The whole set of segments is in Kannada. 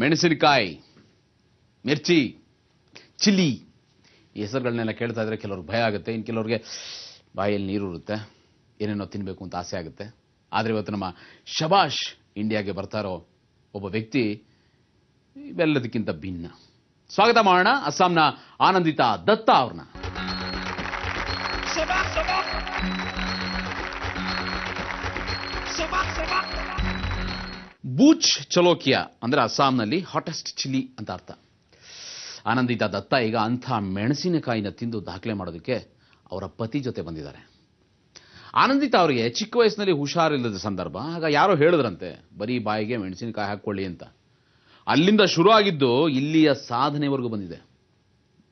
ಮೆಣಸಿನಕಾಯಿ, ಮಿರ್ಚಿ, ಚಿಲ್ಲಿ ಈ ಹೆಸರುಗಳನ್ನೆಲ್ಲ ಕೇಳ್ತಾ ಇದ್ರೆ ಕೆಲವ್ರಿಗೆ ಭಯ ಆಗುತ್ತೆ, ಇನ್ನು ಕೆಲವ್ರಿಗೆ ಬಾಯಲ್ಲಿ ನೀರು ಇರುತ್ತೆ, ಏನೇನೋ ತಿನ್ನಬೇಕು ಅಂತ ಆಸೆ ಆಗುತ್ತೆ. ಆದರೆ ಇವತ್ತು ನಮ್ಮ ಶಬಾಷ್ ಇಂಡಿಯಾಗೆ ಬರ್ತಾ ಇರೋ ಒಬ್ಬ ವ್ಯಕ್ತಿ ಇವೆಲ್ಲದಕ್ಕಿಂತ ಭಿನ್ನ. ಸ್ವಾಗತ ಮಾಡೋಣ ಅಸ್ಸಾಂನ ಆನಂದಿತಾ ದತ್ತಾ ಅವ್ರನ್ನ. ಬೂಚ್ ಚಲೋಕಿಯಾ ಅಂದ್ರೆ ಅಸ್ಸಾಂನಲ್ಲಿ ಹಾಟೆಸ್ಟ್ ಚಿಲ್ಲಿ ಅಂತ ಅರ್ಥ. ಆನಂದಿತಾ ದತ್ತಾ ಈಗ ಅಂಥ ಮೆಣಸಿನಕಾಯಿನ ತಿಂದು ದಾಖಲೆ ಮಾಡೋದಕ್ಕೆ ಅವರ ಪತಿ ಜೊತೆ ಬಂದಿದ್ದಾರೆ. ಆನಂದಿತಾ ಅವರಿಗೆ ಚಿಕ್ಕ ವಯಸ್ಸಿನಲ್ಲಿ ಹುಷಾರಿಲ್ಲದ ಸಂದರ್ಭ. ಆಗ ಯಾರೋ ಹೇಳಿದ್ರಂತೆ ಬರೀ ಬಾಯಿಗೆ ಮೆಣಸಿನಕಾಯಿ ಹಾಕ್ಕೊಳ್ಳಿ ಅಂತ. ಅಲ್ಲಿಂದ ಶುರು ಆಗಿದ್ದು ಇಲ್ಲಿಯ ಸಾಧನೆವರೆಗೂ ಬಂದಿದೆ.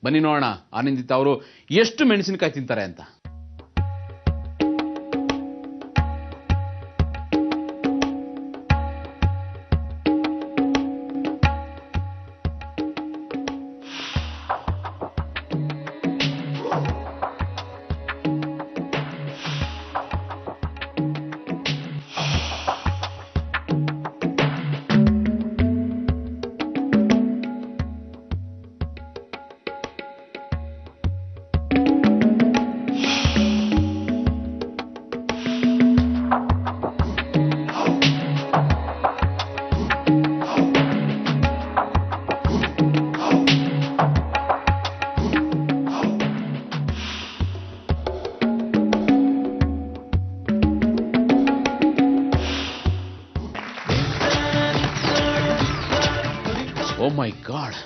ಬನ್ನಿ ನೋಡೋಣ ಆನಂದಿತಾ ಅವರು ಎಷ್ಟು ಮೆಣಸಿನಕಾಯಿ ತಿಂತಾರೆ ಅಂತ. ಓ ಮೈ ಗಾಡ್,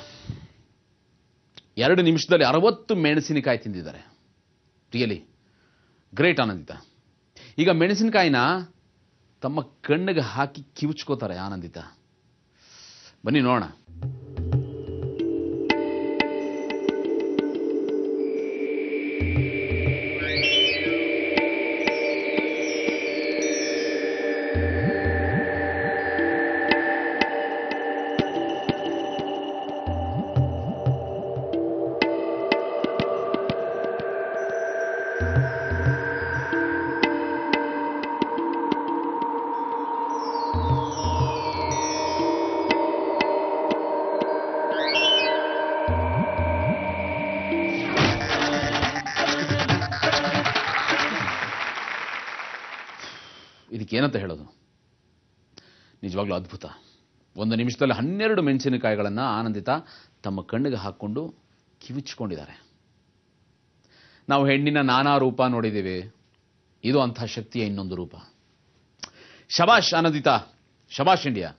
2 ನಿಮಿಷದಲ್ಲಿ 60 ಮೆಣಸಿನಕಾಯಿ ತಿಂದಿದ್ದಾರೆ. Really great Anandita. ಈಗ ಮೆಣಸಿನಕಾಯಿನ ತಮ್ಮ ಕಣ್ಣಿಗೆ ಹಾಕಿ ಕಿವುಚ್ಕೋತಾರೆ ಆನಂದಿತಾ. ಬನ್ನಿ ನೋಡೋಣ. ಇದಕ್ಕೇನಂತ ಹೇಳೋದು, ನಿಜವಾಗ್ಲೂ ಅದ್ಭುತ. 1 ನಿಮಿಷದಲ್ಲಿ 12 ಮೆಣಸಿನಕಾಯಿಗಳನ್ನು ಆನಂದಿತಾ ತಮ್ಮ ಕಣ್ಣಿಗೆ ಹಾಕ್ಕೊಂಡು ಕಿವಿಚ್ಕೊಂಡಿದ್ದಾರೆ. ನಾವು ಹೆಣ್ಣಿನ ನಾನಾ ರೂಪ ನೋಡಿದ್ದೀವಿ, ಇದು ಅಂಥ ಶಕ್ತಿಯ ಇನ್ನೊಂದು ರೂಪ. ಶಬಾಷ್ ಆನಂದಿತಾ, ಶಬಾಷ್ ಇಂಡಿಯಾ.